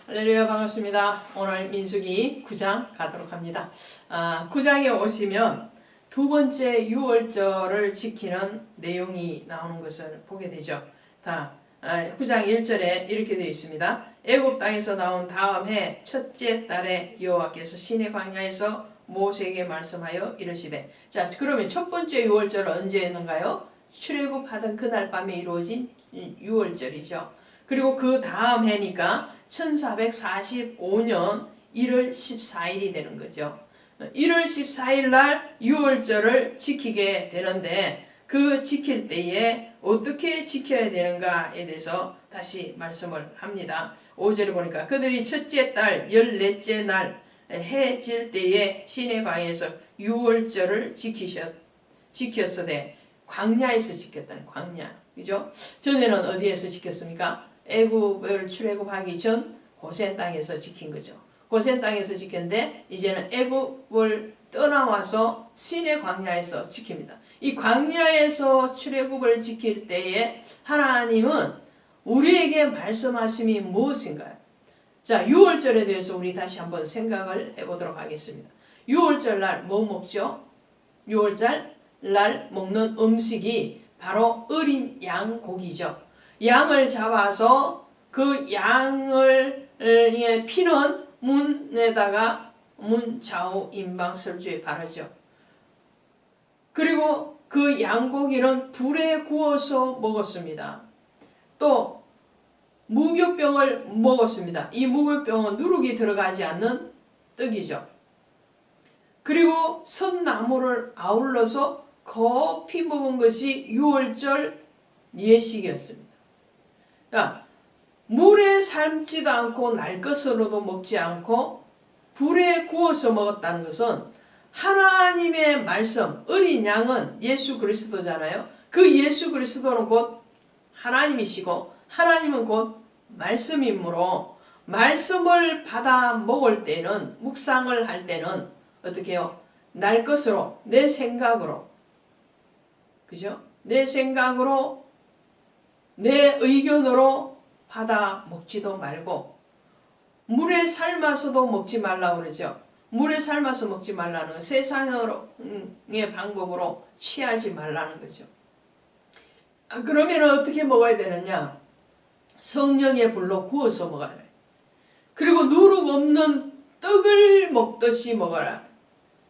할렐루야, 반갑습니다. 오늘 민수기 9장 가도록 합니다. 9장에 오시면 두 번째 유월절을 지키는 내용이 나오는 것을 보게 되죠. 9장 1절에 이렇게 되어 있습니다. 애굽 땅에서 나온 다음 해 첫째 달에 여호와께서 시내 광야에서 모세에게 말씀하여 이르시되. 자, 그러면 첫 번째 유월절은 언제 했는가요? 출애굽하던 그날 밤에 이루어진 유월절이죠. 그리고 그 다음 해니까 1445년 1월 14일이 되는 거죠. 1월 14일 날 유월절을 지키게 되는데, 그 지킬 때에 어떻게 지켜야 되는가에 대해서 다시 말씀을 합니다. 5절에 보니까 그들이 첫째 달 14째 날 해 질 때에 시내 광야에서 유월절을 지켰으되. 광야에서 지켰다는, 광야. 그죠? 전에는 어디에서 지켰습니까? 애굽을 출애굽하기 전 고센 땅에서 지킨 거죠. 고센 땅에서 지켰는데 이제는 애굽을 떠나와서 시내 광야에서 지킵니다. 이 광야에서 출애굽을 지킬 때에 하나님은 우리에게 말씀하심이 무엇인가요? 자, 유월절에 대해서 우리 다시 한번 생각을 해보도록 하겠습니다. 유월절 날 뭐 먹죠? 유월절 날 먹는 음식이 바로 어린 양 고기죠. 양을 잡아서 그 양을 피는 문에다가 문 좌우 임방설주에 바르죠. 그리고 그 양고기는 불에 구워서 먹었습니다. 또 무교병을 먹었습니다. 이 무교병은 누룩이 들어가지 않는 떡이죠. 그리고 선나무를 아울러서 거피 먹은 것이 유월절 예식이었습니다. 자, 물에 삶지도 않고 날 것으로도 먹지 않고 불에 구워서 먹었다는 것은 하나님의 말씀, 어린 양은 예수 그리스도잖아요. 그 예수 그리스도는 곧 하나님이시고 하나님은 곧 말씀이므로 말씀을 받아 먹을 때는, 묵상을 할 때는 어떻게 해요? 날 것으로, 내 생각으로, 그죠? 내 생각으로, 내 의견으로 받아 먹지도 말고, 물에 삶아서도 먹지 말라고 그러죠. 물에 삶아서 먹지 말라는 건 세상의 방법으로 취하지 말라는 거죠. 그러면 어떻게 먹어야 되느냐? 성령의 불로 구워서 먹어라. 그리고 누룩 없는 떡을 먹듯이 먹어라.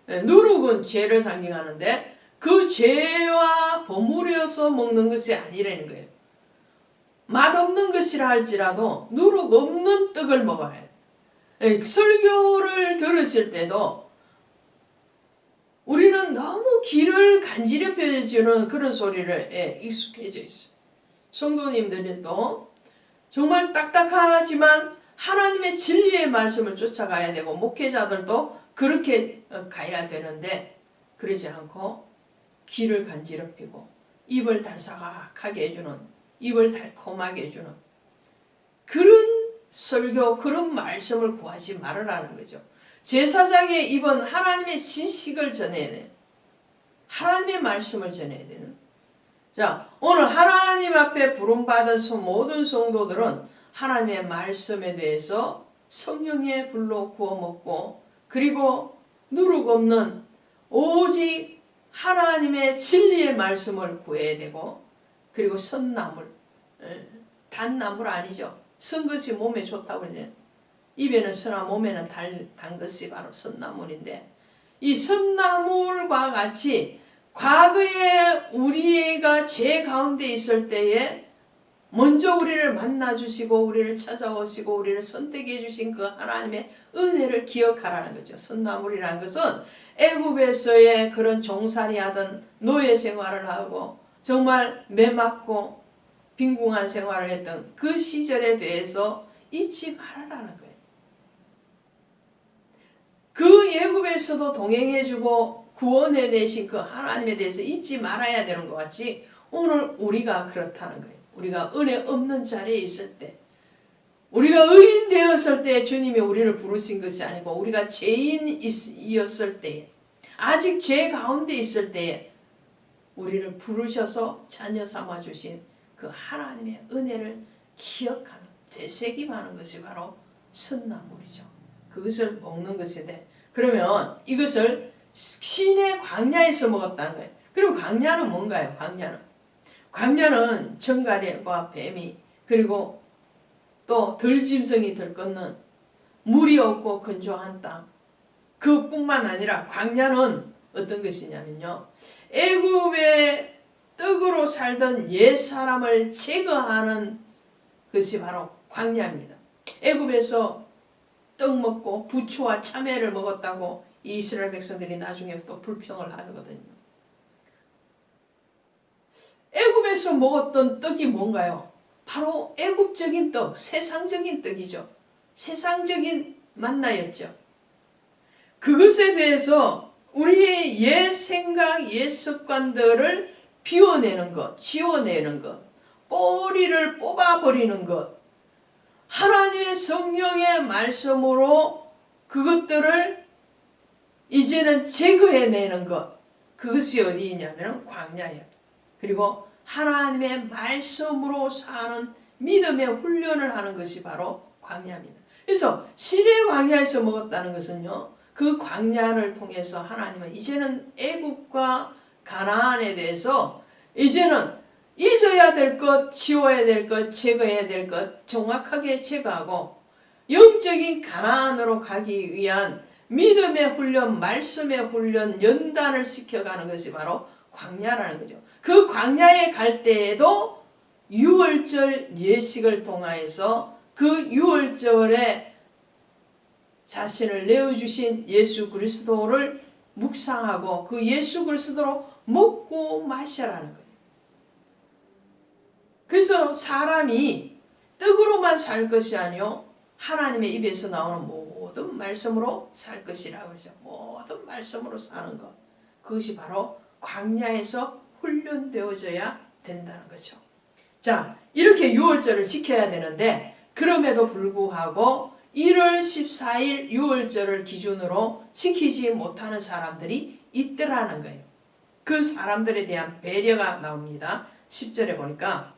누룩은 죄를 상징하는데 그 죄와 버무려서 먹는 것이 아니라는 거예요. 맛없는 것이라 할지라도 누룩 없는 떡을 먹어야 해요. 설교를 들으실 때도 우리는 너무 귀를 간지럽혀주는 그런 소리를 익숙해져 있어요. 성도님들도 정말 딱딱하지만 하나님의 진리의 말씀을 쫓아가야 되고, 목회자들도 그렇게 가야 되는데 그러지 않고 귀를 간지럽히고 입을 달싹하게 해주는, 입을 달콤하게 해주는 그런 설교, 그런 말씀을 구하지 말으라는 거죠. 제사장의 입은 하나님의 지식을 전해야 돼요. 하나님의 말씀을 전해야 되는. 자, 오늘 하나님 앞에 부름받은 모든 성도들은 하나님의 말씀에 대해서 성령의 불로 구워 먹고, 그리고 누룩 없는 오직 하나님의 진리의 말씀을 구해야 되고, 그리고 선나물, 단나물 아니죠. 선 것이 몸에 좋다고 그러죠. 입에는 선하 몸에는 단 것이 바로 선나물인데, 이 선나물과 같이 과거에 우리가 죄 가운데 있을 때에 먼저 우리를 만나주시고 우리를 찾아오시고 우리를 선택해 주신 그 하나님의 은혜를 기억하라는 거죠. 선나물이라는 것은 애굽에서의 그런 종살이 하던 노예 생활을 하고 정말 매맞고 빈궁한 생활을 했던 그 시절에 대해서 잊지 말아라는 거예요. 그 애굽에서도 동행해주고 구원해내신 그 하나님에 대해서 잊지 말아야 되는 것 같이 오늘 우리가 그렇다는 거예요. 우리가 은혜 없는 자리에 있을 때, 우리가 의인 되었을 때 주님이 우리를 부르신 것이 아니고 우리가 죄인이었을 때, 아직 죄 가운데 있을 때에 우리를 부르셔서 자녀 삼아주신 그 하나님의 은혜를 기억하는, 되새김하는 것이 바로 선나물이죠. 그것을 먹는 것인데, 그러면 이것을 신의 광야에서 먹었다는 거예요. 그럼 광야는 뭔가요? 광야는 정갈과 뱀이, 그리고 또 들짐승이 들끓는 물이 없고 건조한 땅. 그뿐만 아니라 광야는 어떤 것이냐면요, 애굽의 떡으로 살던 옛 사람을 제거하는 것이 바로 광야입니다. 애굽에서 떡 먹고 부추와 참외를 먹었다고 이 이스라엘 백성들이 나중에 또 불평을 하거든요. 애굽에서 먹었던 떡이 뭔가요? 바로 애굽적인 떡, 세상적인 떡이죠. 세상적인 만나였죠. 그것에 대해서 우리의 옛 생각, 옛 습관들을 비워내는 것, 지워내는 것, 뿌리를 뽑아버리는 것, 하나님의 성령의 말씀으로 그것들을 이제는 제거해내는 것, 그것이 어디 있냐면 광야예요. 그리고 하나님의 말씀으로 사는 믿음의 훈련을 하는 것이 바로 광야입니다. 그래서 신의 광야에서 먹었다는 것은요, 그 광야를 통해서 하나님은 이제는 애굽과 가나안에 대해서 이제는 잊어야 될 것, 지워야 될 것, 제거해야 될 것 정확하게 제거하고 영적인 가나안으로 가기 위한 믿음의 훈련, 말씀의 훈련, 연단을 시켜가는 것이 바로 광야라는 거죠. 그 광야에 갈 때에도 유월절 예식을 통하여서 그 유월절에 자신을 내어주신 예수 그리스도를 묵상하고 그 예수 그리스도로 먹고 마셔라는 거예요. 그래서 사람이 떡으로만 살 것이 아니요 하나님의 입에서 나오는 모든 말씀으로 살 것이라고 그러죠. 모든 말씀으로 사는 것. 그것이 바로 광야에서 훈련되어져야 된다는 거죠. 자, 이렇게 유월절을 지켜야 되는데 그럼에도 불구하고 1월 14일 유월절을 기준으로 지키지 못하는 사람들이 있더라는 거예요. 그 사람들에 대한 배려가 나옵니다. 10절에 보니까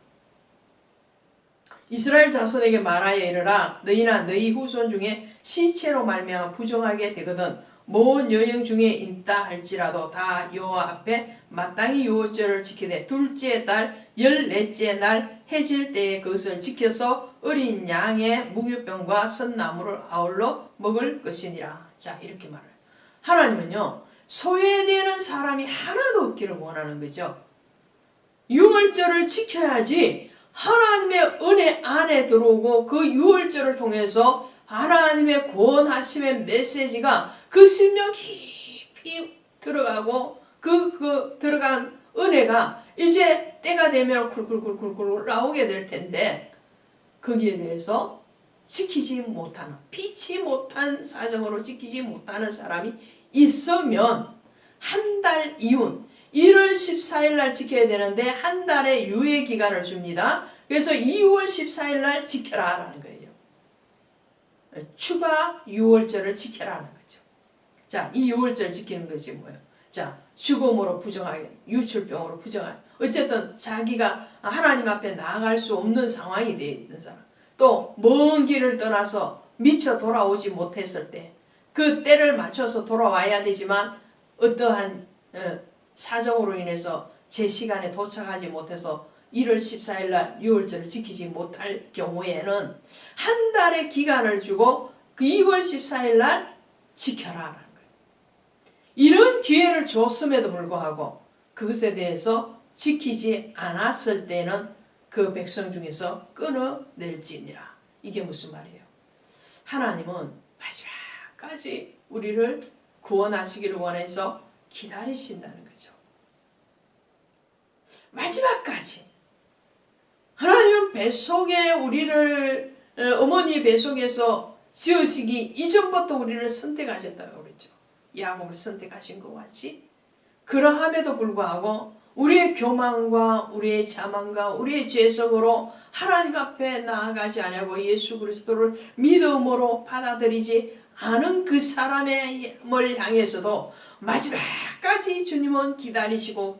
이스라엘 자손에게 말하여 이르라. 너희나 너희 후손 중에 시체로 말미암아 부정하게 되거든 먼 여행 중에 있다 할지라도 다 여호와 앞에 마땅히 유월절을 지키되 둘째 달 14째 날 해질 때에 그것을 지켜서 어린 양의 무교병과 선나물을 아울러 먹을 것이니라. 자, 이렇게 말해요. 하나님은요, 소외되는 사람이 하나도 없기를 원하는 거죠. 유월절을 지켜야지 하나님의 은혜 안에 들어오고 그 유월절을 통해서 하나님의 구원하심의 메시지가 그 심령 깊이 들어가고 그 들어간 은혜가 이제 때가 되면 쿨쿨쿨쿨 나오게 될 텐데 거기에 대해서 지키지 못하는, 피치 못한 사정으로 지키지 못하는 사람이 있으면 한 달 이후 1월 14일 날 지켜야 되는데 한 달의 유예 기간을 줍니다. 그래서 2월 14일 날 지켜라 라는 거예요. 추가 유월절을 지켜라는 거죠. 자, 이 유월절 지키는 것이 뭐예요? 자, 죽음으로 부정하게, 유출병으로 부정하게. 어쨌든 자기가 하나님 앞에 나아갈 수 없는 상황이 되어 있는 사람. 또 먼 길을 떠나서 미처 돌아오지 못했을 때 그 때를 맞춰서 돌아와야 되지만 어떠한 사정으로 인해서 제 시간에 도착하지 못해서 1월 14일 날 유월절을 지키지 못할 경우에는 한 달의 기간을 주고 그 2월 14일 날 지켜라라는 거예요. 이런 기회를 줬음에도 불구하고 그것에 대해서 지키지 않았을 때는 그 백성 중에서 끊어낼지니라. 이게 무슨 말이에요? 하나님은 마지막까지 우리를 구원하시기를 원해서 기다리신다는 거죠. 마지막까지. 하나님은 뱃속에 우리를 어머니 뱃속에서 지으시기 이전부터 우리를 선택하셨다고 그랬죠. 야곱을 선택하신 것 같이. 그러함에도 불구하고 우리의 교만과 우리의 자만과 우리의 죄성으로 하나님 앞에 나아가지 않고 예수 그리스도를 믿음으로 받아들이지 않은 그 사람을 향해서도 마지막까지 주님은 기다리시고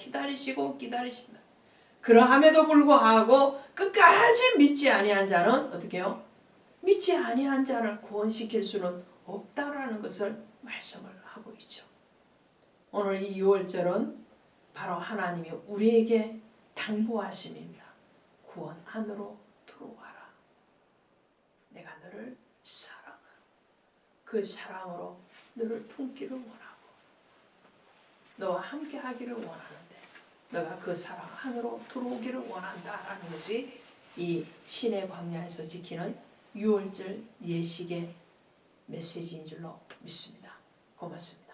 그러함에도 불구하고 끝까지 믿지 아니한 자는 어떻게 해요? 믿지 아니한 자를 구원시킬 수는 없다라는 것을 말씀을 하고 있죠. 오늘 이 6월절은 바로 하나님이 우리에게 당부하심입니다. 구원 안으로 들어와라. 내가 너를 사랑하고 그 사랑으로 너를 품기를 원하고 너와 함께 하기를 원하는데 너가 그 사랑 안으로 들어오기를 원한다라는 것이 이 신의 광야에서 지키는 6월절 예식의 메시지인 줄로 믿습니다. 고맙습니다.